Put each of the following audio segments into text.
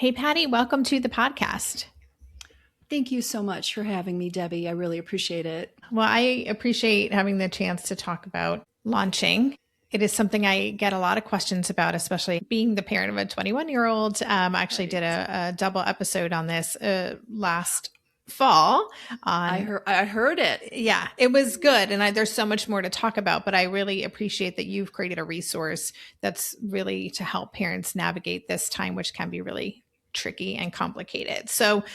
Hey, Patty, welcome to the podcast. Thank you so much for having me, Debbie. I really appreciate it. Well, I appreciate having the chance to talk about launching. It is something I get a lot of questions about, especially being the parent of a 21-year-old. I actually did a double episode on this last fall. I heard it. Yeah, it was good. And there's so much more to talk about, but I really appreciate that you've created a resource that's really to help parents navigate this time, which can be really tricky and complicated. So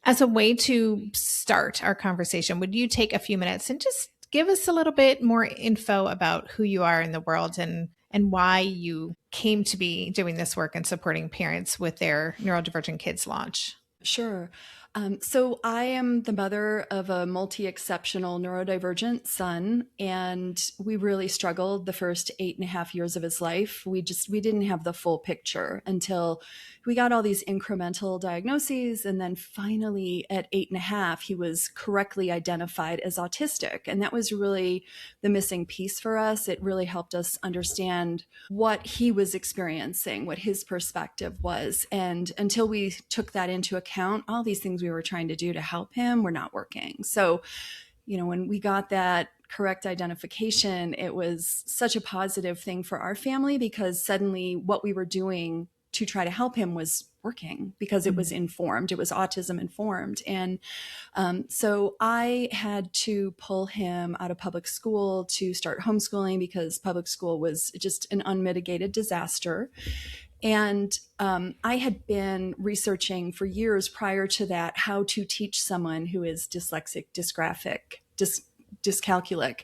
as a way to start our conversation, would you take a few minutes and just give us a little bit more info about who you are in the world and why you came to be doing this work and supporting parents with their neurodivergent kids launch? Sure. So I am the mother of a multi-exceptional neurodivergent son, and we really struggled the first 8.5 years of his life. We didn't have the full picture until we got all these incremental diagnoses. And then finally at 8.5, he was correctly identified as autistic. And that was really the missing piece for us. It really helped us understand what he was experiencing, what his perspective was. And until we took that into account, all these things we were trying to do to help him were not working. So, when we got that correct identification, it was such a positive thing for our family because suddenly what we were doing to try to help him was working because it was informed. It was autism informed. And so I had to pull him out of public school to start homeschooling because public school was just an unmitigated disaster. And I had been researching for years prior to that how to teach someone who is dyslexic, dysgraphic, dyscalculic.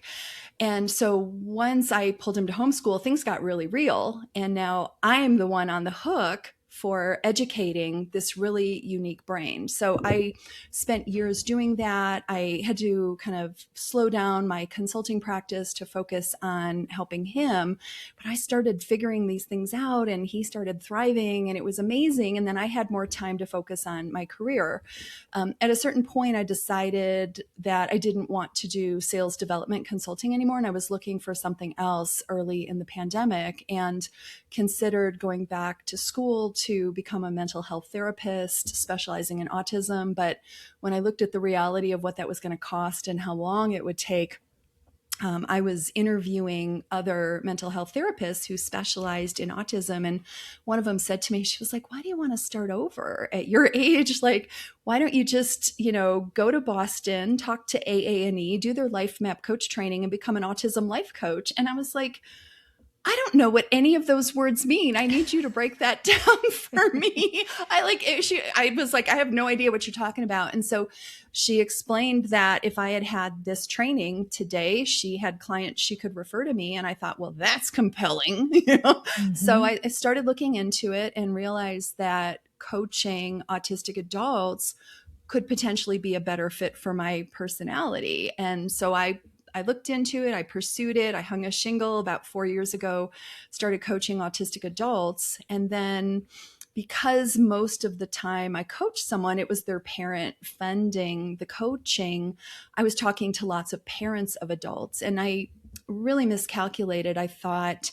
And so once I pulled him to homeschool, things got really real. And now I am the one on the hook for educating this really unique brain. So I spent years doing that. I had to kind of slow down my consulting practice to focus on helping him. But I started figuring these things out and he started thriving and it was amazing. And then I had more time to focus on my career. At a certain point, I decided that I didn't want to do sales development consulting anymore. And I was looking for something else early in the pandemic and considered going back to school to become a mental health therapist specializing in autism. But when I looked at the reality of what that was going to cost and how long it would take, I was interviewing other mental health therapists who specialized in autism. And one of them said to me, she was like, why do you want to start over at your age? Like, why don't you just, go to Boston, talk to AA&E, do their life map coach training and become an autism life coach? And I was like, I don't know what any of those words mean. I need you to break that down for me. I was like, I have no idea what you're talking about. And so she explained that if I had had this training today, she had clients she could refer to me. And I thought, well, that's compelling. Mm-hmm. So I started looking into it and realized that coaching autistic adults could potentially be a better fit for my personality. And so I looked into it. I pursued it. I hung a shingle about 4 years ago, started coaching autistic adults. And then because most of the time I coached someone, it was their parent funding the coaching, I was talking to lots of parents of adults. And I really miscalculated. I thought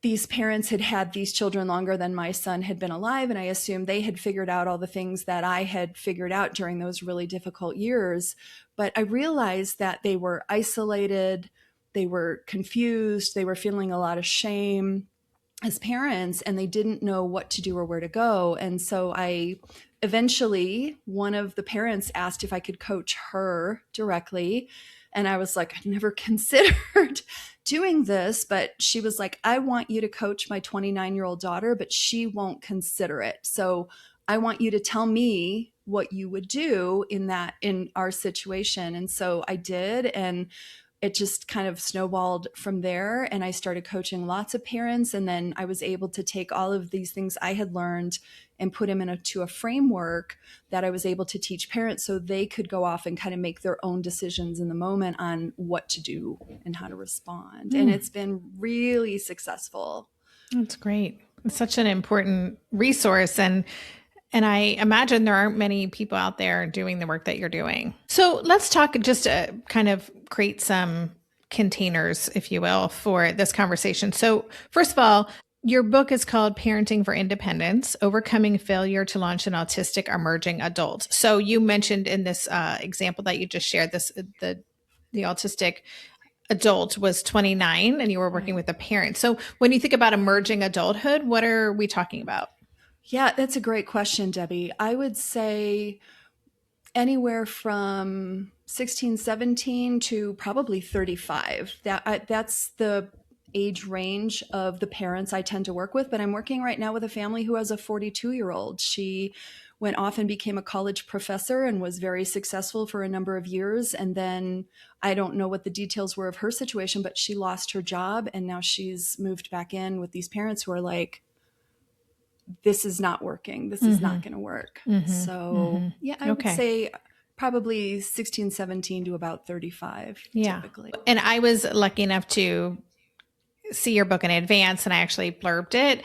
these parents had had these children longer than my son had been alive. And I assumed they had figured out all the things that I had figured out during those really difficult years. But I realized that they were isolated, they were confused, they were feeling a lot of shame as parents, and they didn't know what to do or where to go. And so eventually, one of the parents asked if I could coach her directly. And I was like, I never considered doing this, but she was like, I want you to coach my 29-year-old daughter, but she won't consider it. So I want you to tell me what you would do in our situation. And so I did, and it just kind of snowballed from there. And I started coaching lots of parents. And then I was able to take all of these things I had learned and put them into a framework that I was able to teach parents so they could go off and kind of make their own decisions in the moment on what to do and how to respond. And it's been really successful. That's great. It's such an important resource. And I imagine there aren't many people out there doing the work that you're doing. So let's talk just to kind of create some containers, if you will, for this conversation. So first of all, Your book is called Parenting for Independence, Overcoming Failure to Launch an Autistic Emerging Adult. So you mentioned in this example that you just shared, the autistic adult was 29 and you were working Right. with a parent. So when you think about emerging adulthood, what are we talking about? Yeah, that's a great question, Debbie. I would say anywhere from 16, 17 to probably 35. That's the age range of the parents I tend to work with. But I'm working right now with a family who has a 42-year-old. She went off and became a college professor and was very successful for a number of years. And then I don't know what the details were of her situation, but she lost her job and now she's moved back in with these parents who are like, this is not working. This is Mm-hmm. not going to work. Mm-hmm. So, yeah, Mm-hmm. I would Okay. say probably 16, 17 to about 35 Yeah. typically. And I was lucky enough to see your book in advance and I actually blurbed it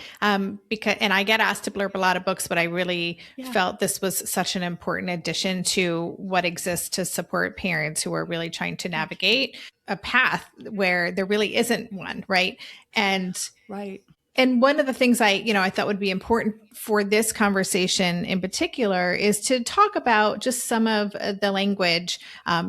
because and I get asked to blurb a lot of books, but I really felt this was such an important addition to what exists to support parents who are really trying to navigate a path where there really isn't one, right? Right. And one of the things I thought would be important for this conversation in particular is to talk about just some of the language,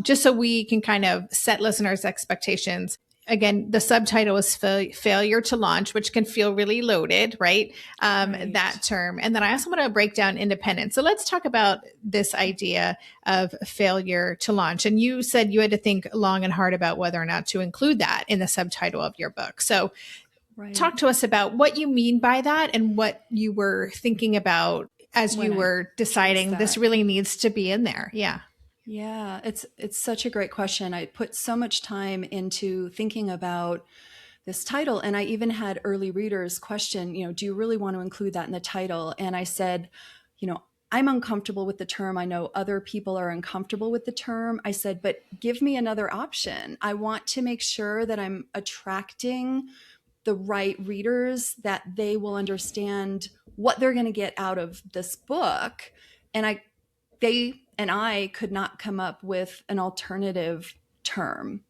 just so we can kind of set listeners' expectations. Again, the subtitle is failure to launch, which can feel really loaded, right? Right. That term. And then I also want to break down independence. So let's talk about this idea of failure to launch. And you said you had to think long and hard about whether or not to include that in the subtitle of your book. So Right. talk to us about what you mean by that and what you were thinking about as When you I were deciding this that. really needs to be in there. Yeah. Yeah, it's such a great question. I put so much time into thinking about this title, and I even had early readers question, do you really want to include that in the title? And I said, I'm uncomfortable with the term. I know other people are uncomfortable with the term. I said, but give me another option. I want to make sure that I'm attracting the right readers, that they will understand what they're going to get out of this book. And they and I could not come up with an alternative term.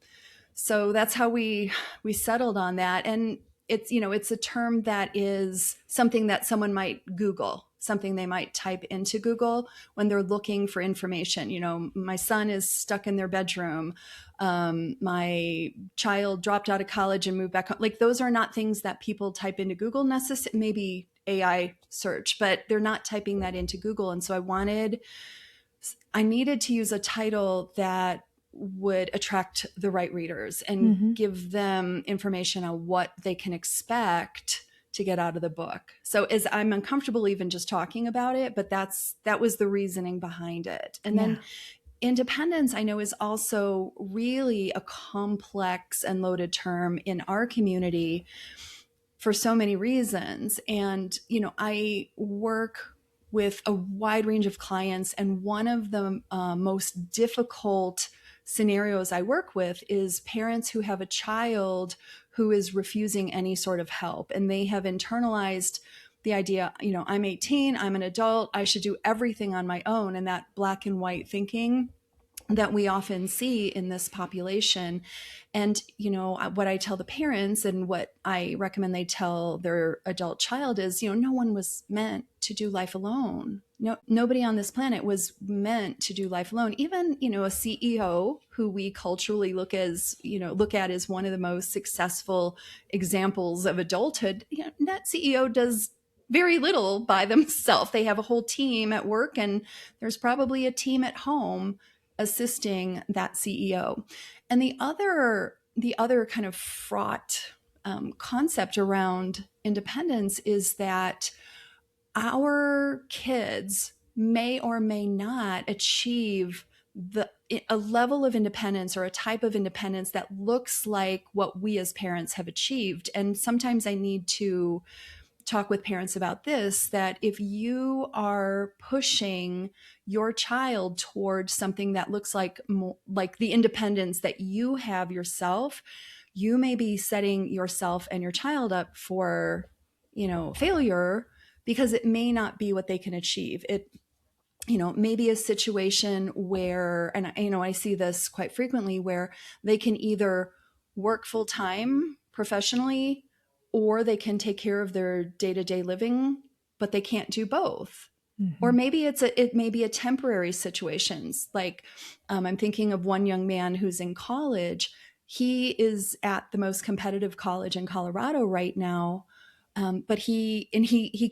So that's how we settled on that. And it's a term that is something that someone might Google, something they might type into Google when they're looking for information. My son is stuck in their bedroom. My child dropped out of college and moved back home. Like, those are not things that people type into Google necessarily. Maybe AI search, but they're not typing that into Google. And so I needed to use a title that would attract the right readers and give them information on what they can expect to get out of the book. So as I'm uncomfortable even just talking about it, but that was the reasoning behind it. And then independence, I know, is also really a complex and loaded term in our community for so many reasons. And, I work with a wide range of clients, and one of the most difficult scenarios I work with is parents who have a child who is refusing any sort of help, and they have internalized the idea, I'm 18, I'm an adult, I should do everything on my own, and that black and white thinking that we often see in this population. And, what I tell the parents and what I recommend they tell their adult child is, no one was meant to do life alone. No, nobody on this planet was meant to do life alone. Even, a CEO who we culturally look at as one of the most successful examples of adulthood, that CEO does very little by themselves. They have a whole team at work, and there's probably a team at home assisting that CEO. And the other kind of fraught concept around independence is that our kids may or may not achieve a level of independence or a type of independence that looks like what we as parents have achieved. And sometimes I need to talk with parents about this, that if you are pushing your child towards something that looks like the independence that you have yourself, you may be setting yourself and your child up for, failure, because it may not be what they can achieve. It maybe a situation where, and I see this quite frequently, where they can either work full time professionally or they can take care of their day-to-day living, but they can't do both. Or Mm-hmm. maybe it may be a temporary situations. Like I'm thinking of one young man who's in college. He is at the most competitive college in Colorado right now. But he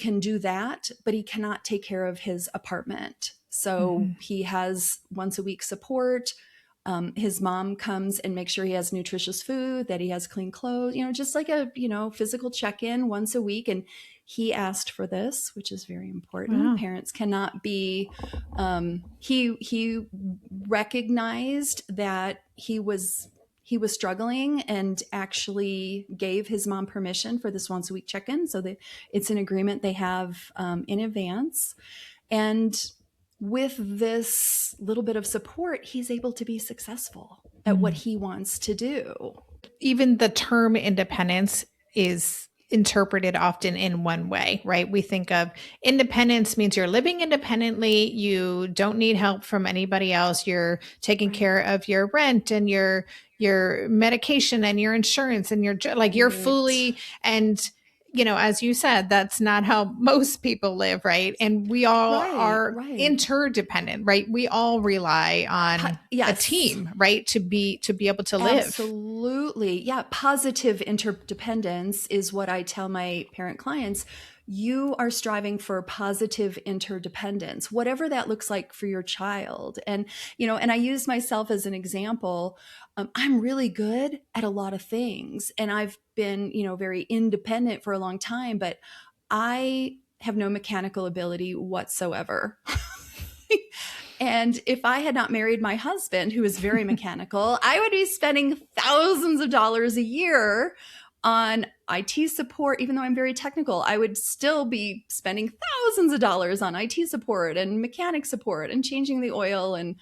can do that, but he cannot take care of his apartment. So Mm-hmm. he has once a week support. His mom comes and makes sure he has nutritious food, that he has clean clothes, just like a, physical check-in once a week. And he asked for this, which is very important. Wow. Parents cannot be, he recognized that he was struggling and actually gave his mom permission for this once a week check-in. So that it's an agreement they have in advance. And with this little bit of support, he's able to be successful at what he wants to do. Even the term independence is interpreted often in one way, right? We think of independence means you're living independently. You don't need help from anybody else. You're taking care of your rent and your medication and your insurance and you're fully, and as you said, that's not how most people live, right? And we all are interdependent, right? We all rely on a team, right? To be able to live. Absolutely. Yeah. Positive interdependence is what I tell my parent clients. You are striving for positive interdependence, whatever that looks like for your child. And, and I use myself as an example. I'm really good at a lot of things, and I've been, very independent for a long time, but I have no mechanical ability whatsoever. And if I had not married my husband, who is very mechanical, I would be spending thousands of dollars a year on IT support. Even though I'm very technical, I would still be spending thousands of dollars on IT support and mechanic support and changing the oil and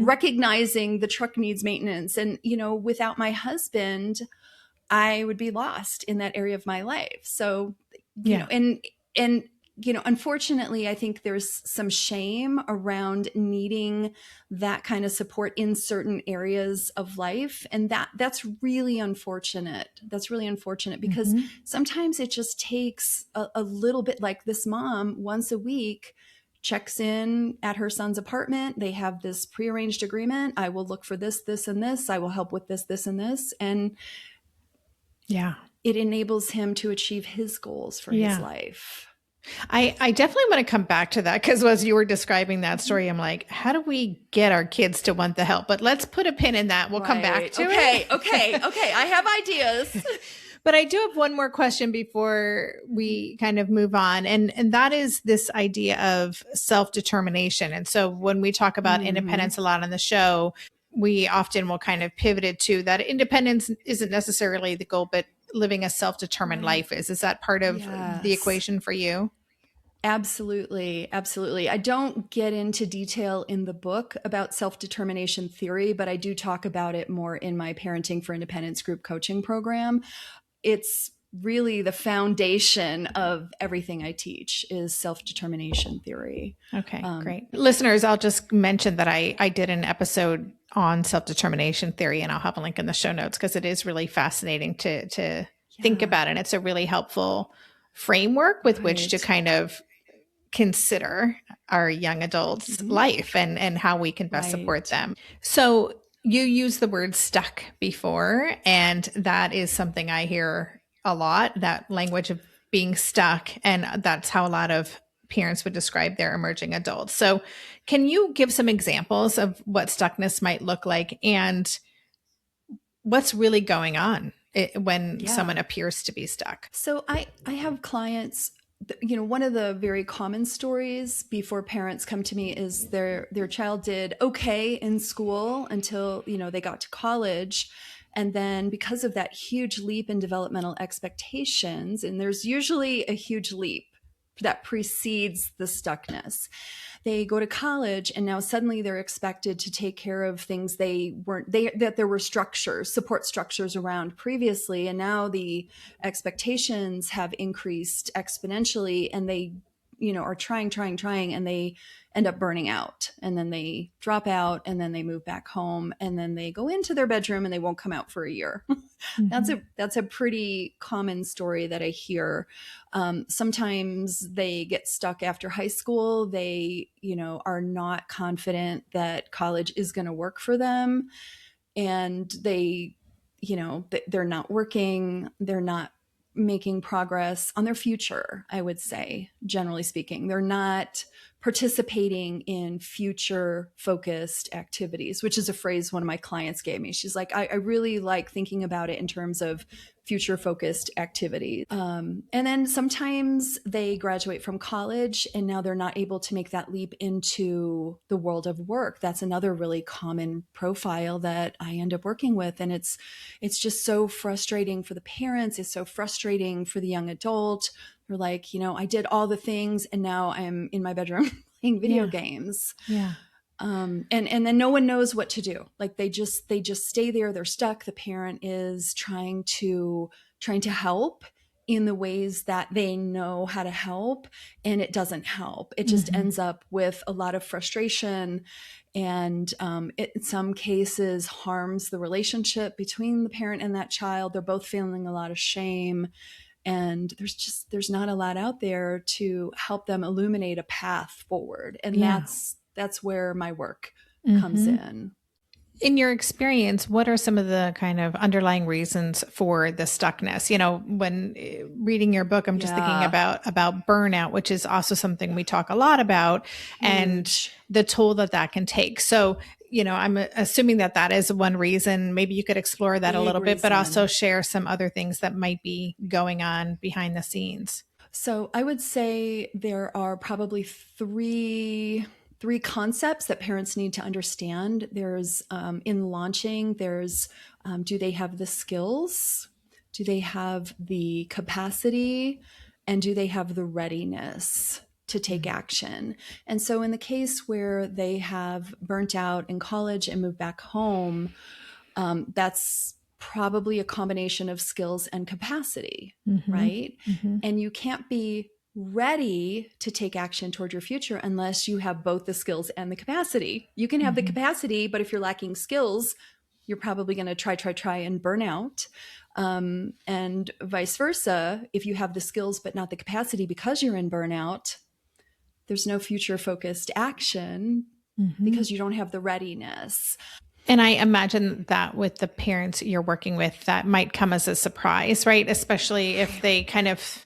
recognizing the truck needs maintenance. And, without my husband, I would be lost in that area of my life. So, unfortunately, I think there's some shame around needing that kind of support in certain areas of life. And that's really unfortunate. That's really unfortunate because sometimes it just takes a little bit. Like this mom once a week checks in at her son's apartment. They have this prearranged agreement. I will look for this, this, and this. I will help with this, this, and this. And it enables him to achieve his goals for his life. I definitely want to come back to that, because as you were describing that story, I'm like, how do we get our kids to want the help? But let's put a pin in that. We'll come back to it. Okay. I have ideas. But I do have one more question before we kind of move on. And that is this idea of self-determination. And so when we talk about independence a lot on the show, we often will kind of pivot it to that independence isn't necessarily the goal, but living a self-determined life is. Is that part of the equation for you? Absolutely. Absolutely. I don't get into detail in the book about self-determination theory, but I do talk about it more in my Parenting for Independence group coaching program. It's really the foundation of everything I teach is self-determination theory. Okay, great. Listeners, I'll just mention that I did an episode on self-determination theory, and I'll have a link in the show notes because it is really fascinating to think about. And it's a really helpful framework with which to kind of consider our young adults' life and how we can best support them. So you used the word stuck before, and that is something I hear a lot, that language of being stuck. And that's how a lot of parents would describe their emerging adults. So can you give some examples of what stuckness might look like and what's really going on when someone appears to be stuck? So I have clients, one of the very common stories before parents come to me is their child did okay in school until, they got to college. And then because of that huge leap in developmental expectations, and there's usually a huge leap that precedes the stuckness, they go to college and now suddenly they're expected to take care of things that there were support structures around previously. And now the expectations have increased exponentially, and they are trying, and they end up burning out, and then they drop out, and then they move back home, and then they go into their bedroom and they won't come out for a year. Mm-hmm. That's a pretty common story that I hear. Sometimes they get stuck after high school. They, are not confident that college is going to work for them, and they, they're not working. They're not making progress on their future, I would say, generally speaking. They're not participating in future focused activities, which is a phrase one of my clients gave me. She's like, I really like thinking about it in terms of future focused activities. And then sometimes they graduate from college and now they're not able to make that leap into the world of work. That's another really common profile that I end up working with. And it's just so frustrating for the parents. It's so frustrating for the young adult. They're like, I did all the things and now I'm in my bedroom playing video games. Yeah. And then no one knows what to do. Like they just stay there. They're stuck. The parent is trying to help in the ways that they know how to help, and it doesn't help. It just ends up with a lot of frustration, and it, in some cases, harms the relationship between the parent and that child. They're both feeling a lot of shame, and there's not a lot out there to help them illuminate a path forward. And that's where my work comes in. In your experience, what are some of the kind of underlying reasons for the stuckness? When reading your book, I'm just thinking about burnout, which is also something we talk a lot about, and the toll that can take. So, I'm assuming that is one reason. Maybe you could explore that a little bit, but also share some other things that might be going on behind the scenes. So I would say there are probably three concepts that parents need to understand. There's in launching, there's do they have the skills? Do they have the capacity? And do they have the readiness to take action? And so in the case where they have burnt out in college and moved back home, that's probably a combination of skills and capacity, right? And you can't be ready to take action toward your future unless you have both the skills and the capacity. You can have the capacity, but if you're lacking skills, you're probably going to try and burn out. And vice versa. If you have the skills but not the capacity because you're in burnout, there's no future focused action because you don't have the readiness. And I imagine that with the parents you're working with, that might come as a surprise, right? Especially if they kind of,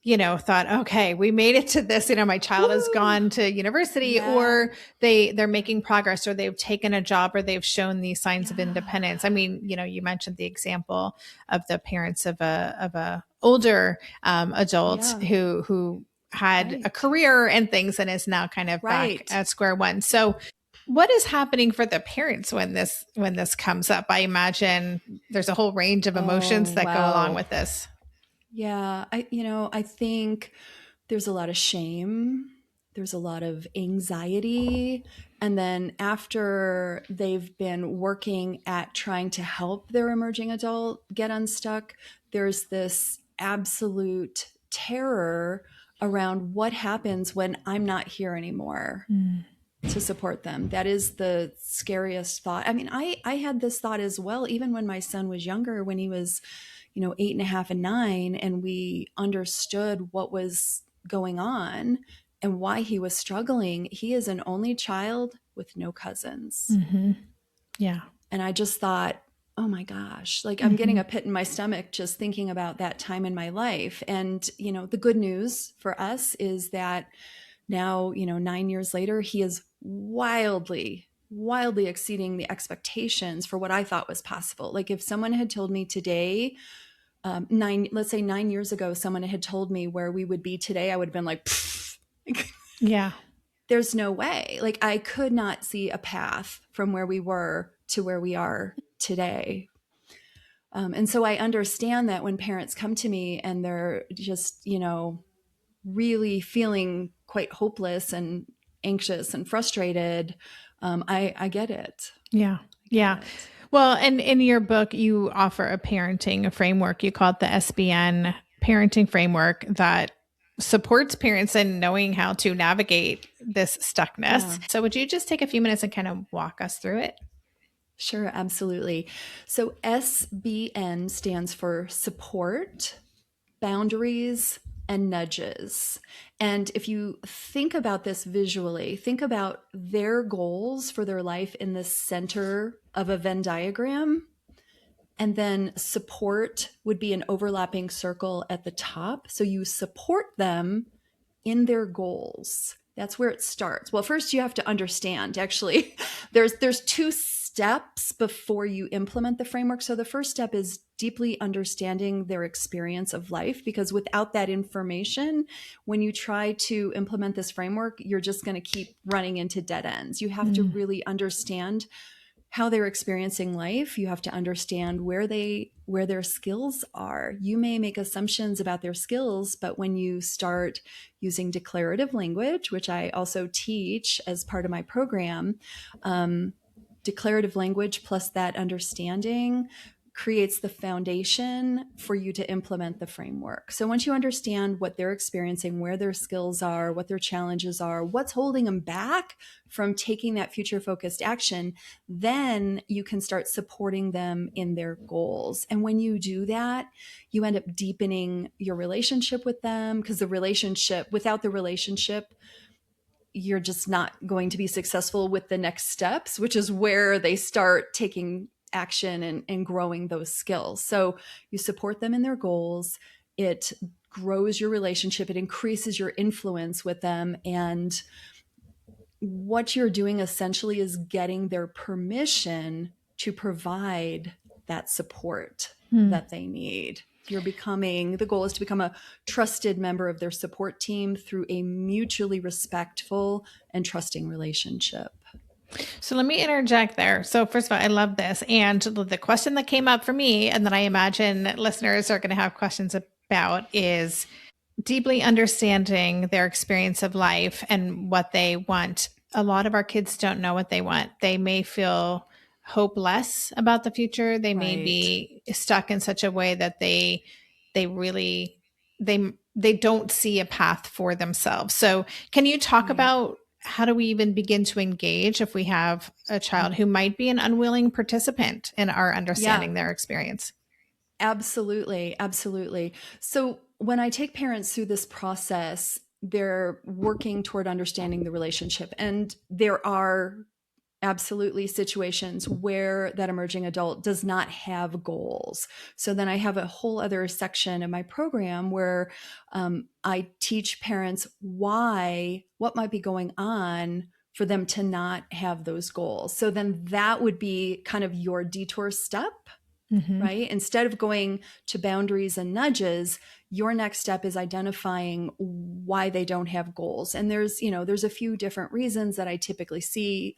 thought, okay, we made it to this, my child has gone to university, or they're making progress, or they've taken a job, or they've shown these signs of independence. I mean, you mentioned the example of the parents of a older adult who had a career and things and is now kind of back at square one. So what is happening for the parents when this comes up? I imagine there's a whole range of emotions that go along with this. Yeah, I think there's a lot of shame. There's a lot of anxiety. And then after they've been working at trying to help their emerging adult get unstuck, there's this absolute terror around what happens when I'm not here anymore to support them. That is the scariest thought. I mean, I had this thought as well, even when my son was younger, when he was 8.5 and 9, and we understood what was going on and why he was struggling. He is an only child with no cousins. Yeah. And I just thought, oh my gosh, like I'm getting a pit in my stomach just thinking about that time in my life. And, the good news for us is that now, 9 years later, he is wildly exceeding the expectations for what I thought was possible. Like if someone had told me today, let's say 9 years ago, someone had told me where we would be today, I would have been like, yeah, there's no way. Like I could not see a path from where we were to where we are today. And so I understand that when parents come to me and they're just, really feeling quite hopeless and anxious and frustrated, I get it. Yeah. Yeah. Well, and in your book, you offer a parenting framework. You call it the SBN parenting framework that supports parents in knowing how to navigate this stuckness. Yeah. So would you just take a few minutes and kind of walk us through it? Sure, absolutely. So SBN stands for support, boundaries, and nudges. And if you think about this visually, think about their goals for their life in the center of a Venn diagram. And then support would be an overlapping circle at the top. So you support them in their goals. That's where it starts. Well, first you have to understand, actually, there's two steps before you implement the framework. So the first step is deeply understanding their experience of life, because without that information, when you try to implement this framework, you're just going to keep running into dead ends. You have to really understand how they're experiencing life. You have to understand where their skills are. You may make assumptions about their skills, but when you start using declarative language, which I also teach as part of my program, declarative language plus that understanding creates the foundation for you to implement the framework. So once you understand what they're experiencing, where their skills are, what their challenges are, what's holding them back from taking that future focused action, then you can start supporting them in their goals. And when you do that, you end up deepening your relationship with them, because without the relationship, you're just not going to be successful with the next steps, which is where they start taking action and growing those skills. So you support them in their goals. It grows your relationship. It increases your influence with them. And what you're doing essentially is getting their permission to provide that support that they need. The goal is to become a trusted member of their support team through a mutually respectful and trusting relationship. So let me interject there. So first of all, I love this. And the question that came up for me, and that I imagine listeners are going to have questions about, is deeply understanding their experience of life and what they want. A lot of our kids don't know what they want. They may feel hopeless about the future. They may be stuck in such a way that they don't see a path for themselves. So can you talk about how do we even begin to engage if we have a child who might be an unwilling participant in our understanding their experience? Absolutely. Absolutely. So when I take parents through this process, they're working toward understanding the relationship. And there are absolutely situations where that emerging adult does not have goals. So then I have a whole other section of my program where I teach parents what might be going on for them to not have those goals. So then that would be kind of your detour step. Right? Instead of going to boundaries and nudges, your next step is identifying why they don't have goals. And there's a few different reasons that I typically see.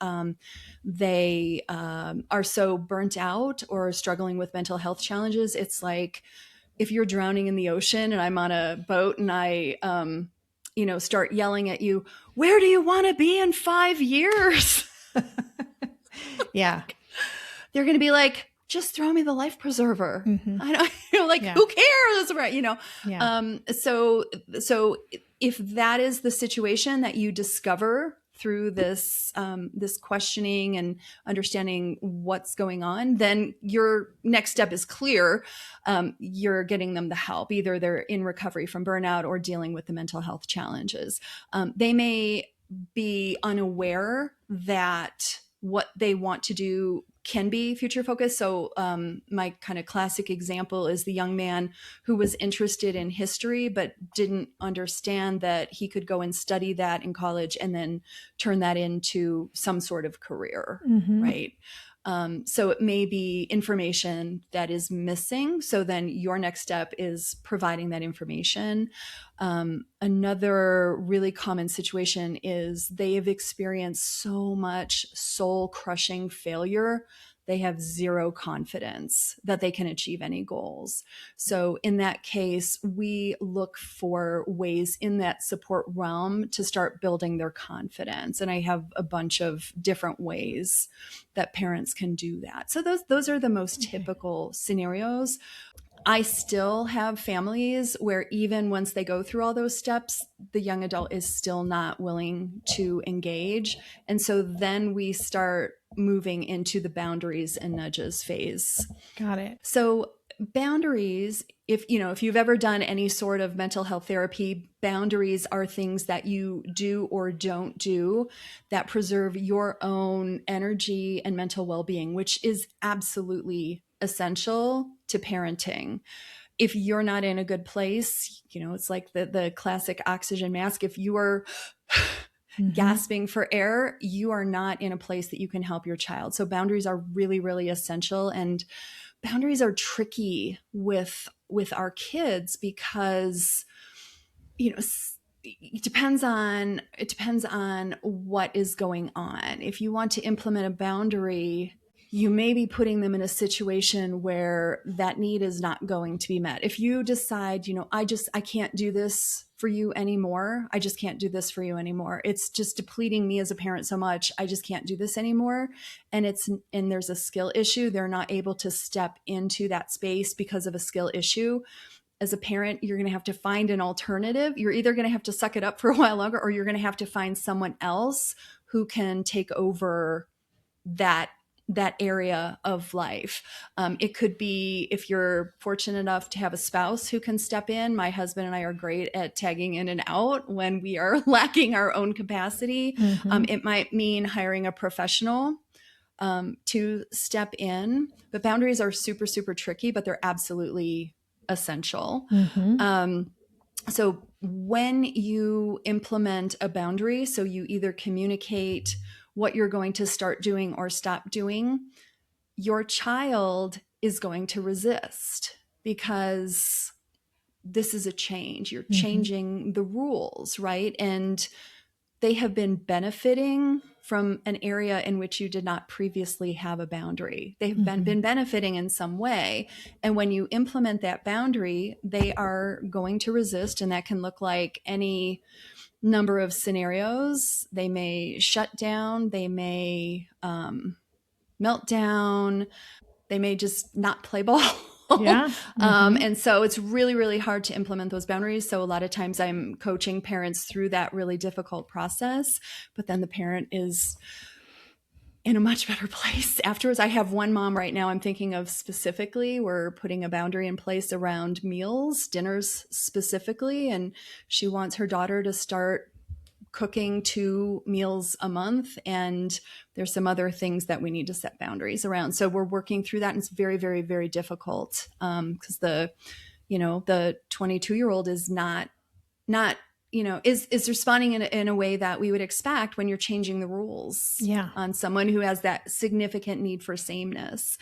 They are so burnt out or struggling with mental health challenges. It's like if you're drowning in the ocean and I'm on a boat and I, start yelling at you, where do you want to be in 5 years? Yeah. They're going to be like, just throw me the life preserver. I don't, who cares? Right. So if that is the situation that you discover through this questioning and understanding what's going on, then your next step is clear. You're getting them the help. Either they're in recovery from burnout or dealing with the mental health challenges. They may be unaware that what they want to do can be future focused. So my kind of classic example is the young man who was interested in history, but didn't understand that he could go and study that in college and then turn that into some sort of career, right? So it may be information that is missing. So then your next step is providing that information. Another really common situation is they have experienced so much soul-crushing failure. They have zero confidence that they can achieve any goals. So in that case, we look for ways in that support realm to start building their confidence. And I have a bunch of different ways that parents can do that. So those are the most typical scenarios. I still have families where even once they go through all those steps, the young adult is still not willing to engage. And so then we start moving into the boundaries and nudges phase. Got it. So boundaries, if you've ever done any sort of mental health therapy, boundaries are things that you do or don't do that preserve your own energy and mental well-being, which is absolutely essential to parenting. If you're not in a good place, it's like the classic oxygen mask. If you are gasping for air, you are not in a place that you can help your child. So boundaries are really, really essential. And boundaries are tricky with our kids because, it depends on what is going on. If you want to implement a boundary, you may be putting them in a situation where that need is not going to be met. If you decide, I can't do this for you anymore. I just can't do this for you anymore. It's just depleting me as a parent so much. I just can't do this anymore. And there's a skill issue. They're not able to step into that space because of a skill issue. As a parent, you're going to have to find an alternative. You're either going to have to suck it up for a while longer, or you're going to have to find someone else who can take over that area of life. It could be, if you're fortunate enough to have a spouse who can step in. My husband and I are great at tagging in and out when we are lacking our own capacity. It might mean hiring a professional to step in. But boundaries are super, super tricky, but they're absolutely essential. So when you implement a boundary, so you either communicate what you're going to start doing or stop doing, your child is going to resist because this is a change. You're changing the rules, right? And they have been benefiting from an area in which you did not previously have a boundary. They've been benefiting in some way. And when you implement that boundary, they are going to resist. And that can look like any number of scenarios. They may shut down, they may melt down, they may just not play ball. Yeah. And so it's really, really hard to implement those boundaries. So a lot of times I'm coaching parents through that really difficult process, but then the parent is in a much better place afterwards. I have one mom right now I'm thinking of specifically. We're putting a boundary in place around meals, dinners specifically, and she wants her daughter to start cooking 2 meals a month. And there's some other things that we need to set boundaries around. So we're working through that. And it's very, very, very difficult because the 22-year-old is not is responding in a way that we would expect when you're changing the rules on someone who has that significant need for sameness.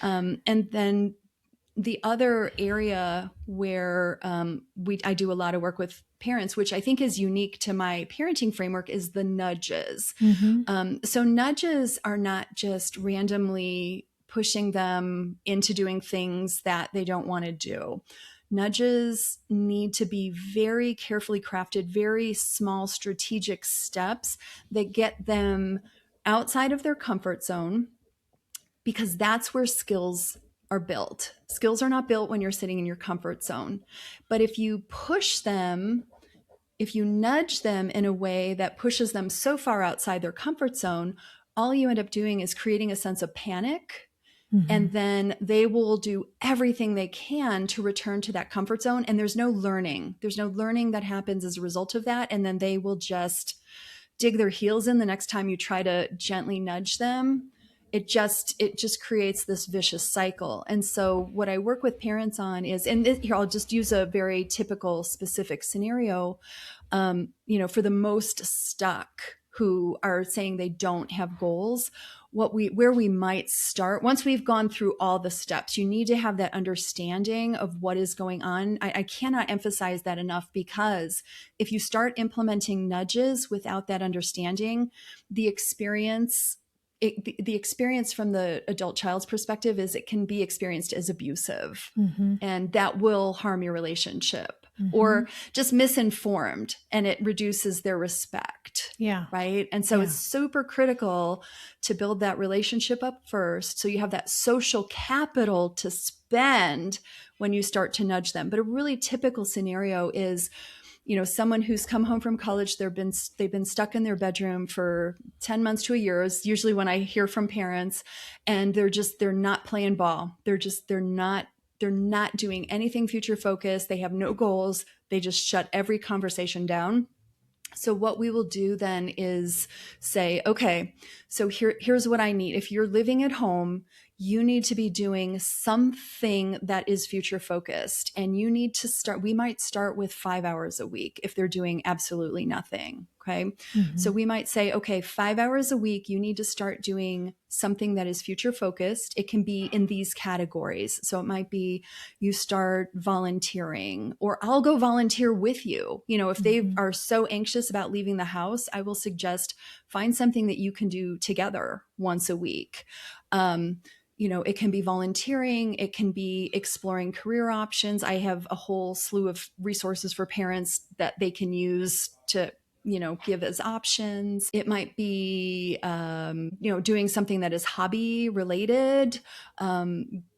And then the other area where I do a lot of work with parents, which I think is unique to my parenting framework, is the nudges. So nudges are not just randomly pushing them into doing things that they don't want to do. Nudges need to be very carefully crafted, very small strategic steps that get them outside of their comfort zone, because that's where skills are built. Skills are not built when you're sitting in your comfort zone. But if you push them, if you nudge them in a way that pushes them so far outside their comfort zone, all you end up doing is creating a sense of panic. And then they will do everything they can to return to that comfort zone. And there's no learning. There's no learning that happens as a result of that. And then they will just dig their heels in the next time you try to gently nudge them. It just creates this vicious cycle. And so what I work with parents on is, and here I'll just use a very typical specific scenario, for the most stuck who are saying they don't have goals, where we might start once we've gone through all the steps. You need to have that understanding of what is going on. I cannot emphasize that enough, because if you start implementing nudges without that understanding, the experience from the adult child's perspective is it can be experienced as abusive, and that will harm your relationship. or just misinformed, and it reduces their respect. Yeah. Right. And so it's super critical to build that relationship up first, so you have that social capital to spend when you start to nudge them. But a really typical scenario is, someone who's come home from college, they've been stuck in their bedroom for 10 months to a year is usually when I hear from parents, and they're not playing ball. They're not doing anything future focused. They have no goals. They just shut every conversation down. So what we will do then is say, okay, so here's what I need. If you're living at home, you need to be doing something that is future focused. And you need to we might start with 5 hours a week if they're doing absolutely nothing. Okay. So we might say, okay, 5 hours a week, you need to start doing something that is future focused. It can be in these categories. So it might be you start volunteering, or I'll go volunteer with you. If they are so anxious about leaving the house, I will suggest find something that you can do together once a week. It can be volunteering. It can be exploring career options. I have a whole slew of resources for parents that they can use to give as options. It might be, doing something that is hobby related.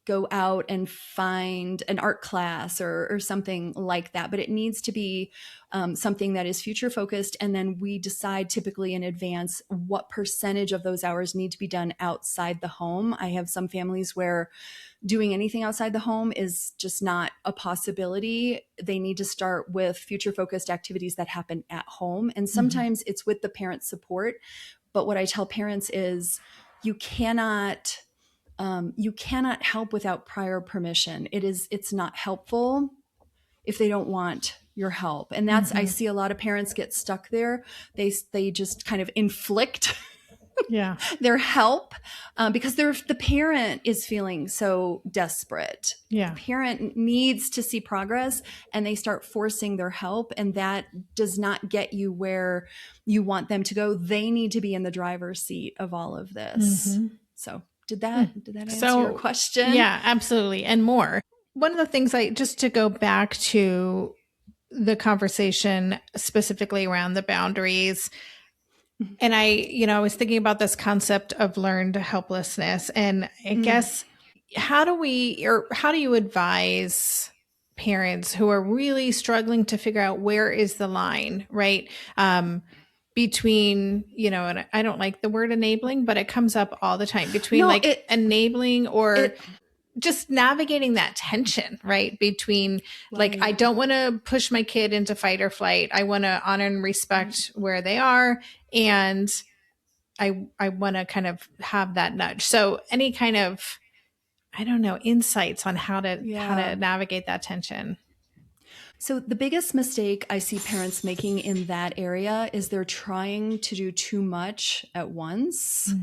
Go out and find an art class or something like that. But it needs to be something that is future focused. And then we decide typically in advance what percentage of those hours need to be done outside the home. I have some families where doing anything outside the home is just not a possibility. They need to start with future focused activities that happen at home. And sometimes it's with the parent support. But what I tell parents is you cannot help without prior permission. It's not helpful if they don't want your help. And that's, I see a lot of parents get stuck there. They just kind of inflict their help because the parent is feeling so desperate. The parent needs to see progress, and they start forcing their help, and that does not get you where you want them to go. They need to be in the driver's seat of all of this. So did that answer your question? Yeah, absolutely. And more. One of the things just to go back to the specifically around the boundaries, and I was thinking about this concept of learned helplessness, and I guess how do you advise parents who are really struggling to figure out where is the line, right? Between, and I don't like the word enabling, but it comes up all the time between enabling or just navigating that tension, right? Between I don't want to push my kid into fight or flight. I want to honor and respect where they are. And I want to kind of have that nudge. So any kind of, I don't know, insights on how to navigate that tension. So the biggest mistake I see parents making in that area is they're trying to do too much at once.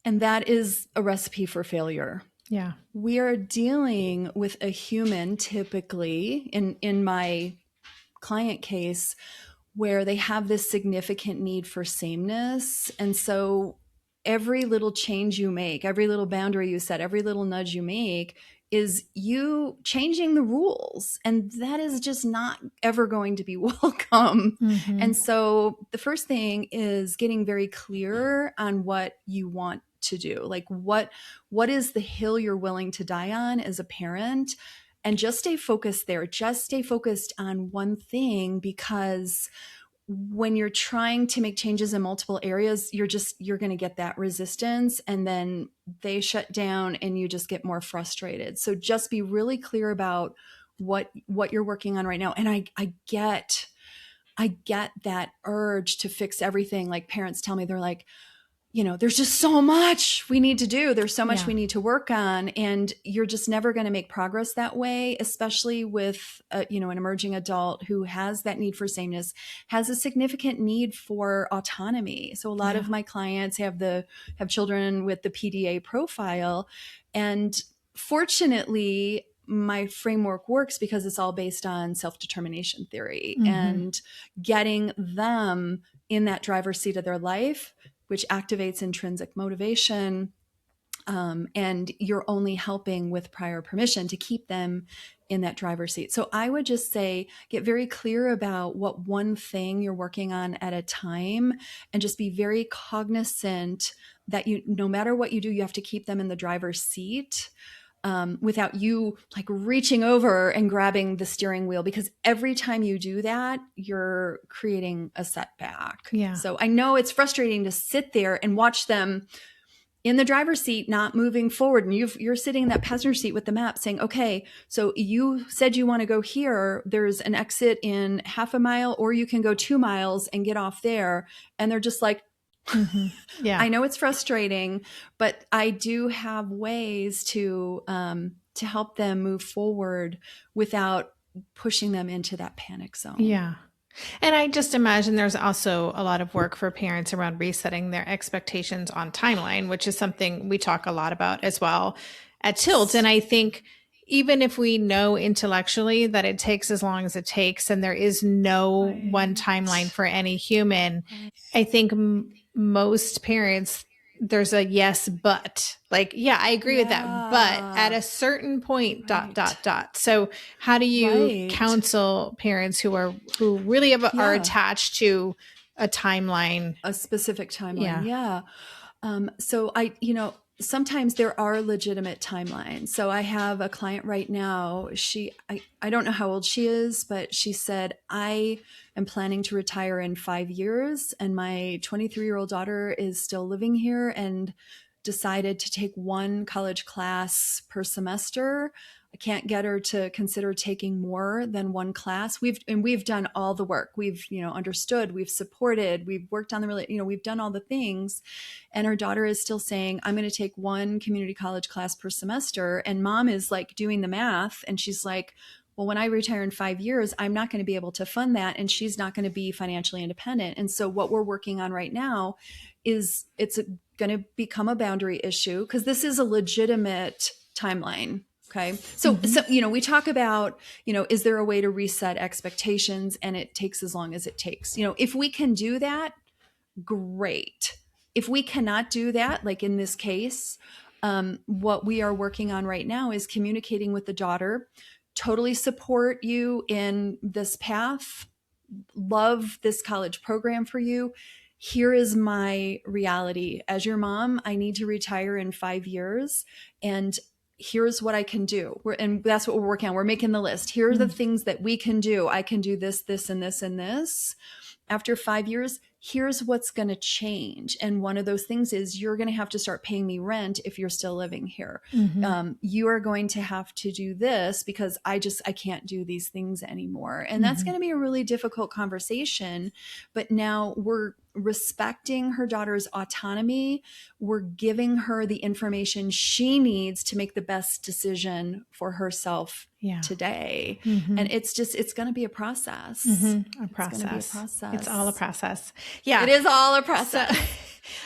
And that is a recipe for failure. Yeah. We are dealing with a human, typically in my client case, where they have this significant need for sameness. And so every little change you make, every little boundary you set, every little nudge you make is you changing the rules. And that is just not ever going to be welcome. And so the first thing is getting very clear on what you want to do. Like what is the hill you're willing to die on as a parent? And just stay focused there. Just stay focused on one thing, because when you're trying to make changes in multiple areas, you're going to get that resistance, and then they shut down and you just get more frustrated. So just be really clear about what you're working on right now. And I get that urge to fix everything. Like parents tell me, they're like, there's just so much we need to do. There's so much we need to work on. And you're just never going to make progress that way, especially with, an emerging adult who has that need for sameness, has a significant need for autonomy. So a lot of my clients have children with the PDA profile. And fortunately, my framework works because it's all based on self-determination theory and getting them in that driver's seat of their life, which activates intrinsic motivation. And you're only helping with prior permission to keep them in that driver's seat. So I would just say, get very clear about what one thing you're working on at a time, and just be very cognizant that no matter what you do, you have to keep them in the driver's seat. Without you like reaching over and grabbing the steering wheel, because every time you do that, you're creating a setback. Yeah. So I know it's frustrating to sit there and watch them in the driver's seat, not moving forward. And you're sitting in that passenger seat with the map saying, okay, so you said you want to go here. There's an exit in half a mile, or you can go 2 miles and get off there. And they're just like, yeah, I know it's frustrating, but I do have ways to help them move forward without pushing them into that panic zone. Yeah. And I just imagine there's also a lot of work for parents around resetting their expectations on timeline, which is something we talk a lot about as well at Tilt. And I think even if we know intellectually that it takes as long as it takes, and there is no one timeline for any human, I think most parents, there's a yes, but like, yeah, I agree with that. But at a certain point, ... So how do you counsel parents who really are attached to a timeline, a specific timeline? Yeah. So sometimes there are legitimate timelines. So I have a client right now. I don't know how old she is, but she said, I am planning to retire in 5 years, and my 23-year-old daughter is still living here and decided to take one college class per semester. I can't get her to consider taking more than one class. We've done all the work. We've, understood, we've supported, we've worked on we've done all the things. And her daughter is still saying, I'm going to take one community college class per semester. And mom is like doing the math. And she's like, well, when I retire in 5 years, I'm not going to be able to fund that. And she's not going to be financially independent. And so what we're working on right now is it's going to become a boundary issue, because this is a legitimate timeline. Okay. So, we talk about, is there a way to reset expectations, and it takes as long as it takes. If we can do that, great. If we cannot do that, like in this case, what we are working on right now is communicating with the daughter, totally support you in this path, love this college program for you. Here is my reality. As your mom, I need to retire in 5 years, and here's what I can do. And that's what we're working on. We're making the list. Here are the things that we can do. I can do this, this, and this, and this. After 5 years, here's what's going to change. And one of those things is you're going to have to start paying me rent if you're still living here. You are going to have to do this because I can't do these things anymore. And that's going to be a really difficult conversation. But now we're respecting her daughter's autonomy. We're giving her the information she needs to make the best decision for herself today. And it's going to be a process. A process. It's all a process. Yeah. It is all a process. So,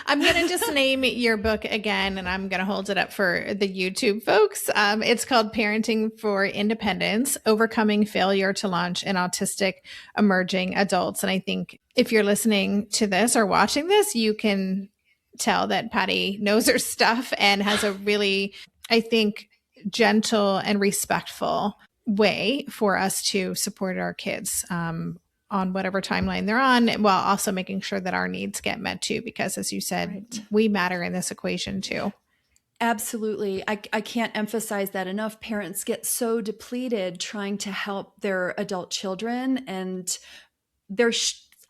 I'm going to just name your book again, and I'm going to hold it up for the YouTube folks. It's called Parenting for Independence, Overcoming Failure to Launch an Autistic Emerging Adults. And I think if you're listening to this or watching this, you can tell that Patty knows her stuff and has a really, I think, gentle and respectful way for us to support our kids on whatever timeline they're on, while also making sure that our needs get met too, because as you said, we matter in this equation too. Absolutely. I can't emphasize that enough. Parents get so depleted trying to help their adult children, and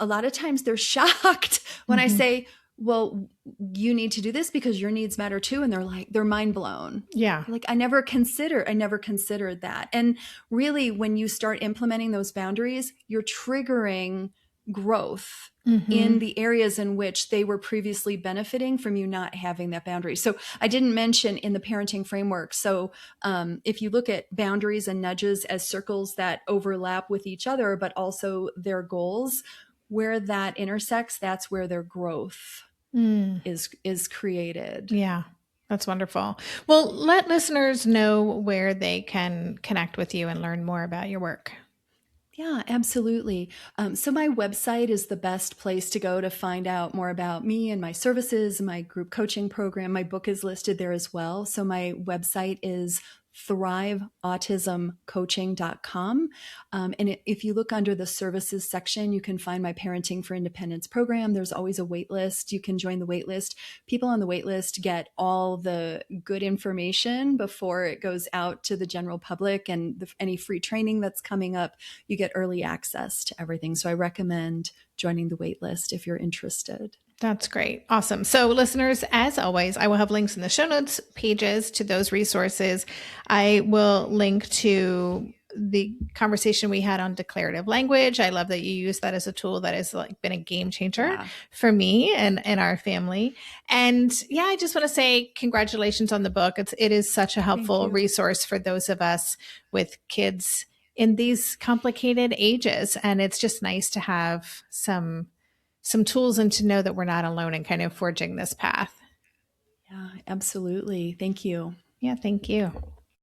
a lot of times they're shocked when I say, well, you need to do this because your needs matter too. And they're mind blown. Yeah. Like, I never considered that. And really, when you start implementing those boundaries, you're triggering growth in the areas in which they were previously benefiting from you not having that boundary. So I didn't mention in the parenting framework. So if you look at boundaries and nudges as circles that overlap with each other, but also their goals, where that intersects, that's where their growth is created. Yeah, that's wonderful. Well, let listeners know where they can connect with you and learn more about your work. Yeah, absolutely. So my website is the best place to go to find out more about me and my services, my group coaching program. My book is listed there as well. So my website is thriveautismcoaching.com. And if you look under the services section, you can find my Parenting for Independence program. There's always a wait list. You can join the wait list. People on the wait list get all the good information before it goes out to the general public, and any free training that's coming up, you get early access to everything. So I recommend joining the wait list if you're interested. That's great. Awesome. So listeners, as always, I will have links in the show notes pages to those resources. I will link to the conversation we had on declarative language. I love that you use that as a tool that has like been a game changer for me and our family. And yeah, I just want to say congratulations on the book. It is such a helpful resource for those of us with kids in these complicated ages. And it's just nice to have some tools and to know that we're not alone in kind of forging this path. Yeah, absolutely. Thank you. Yeah, thank you.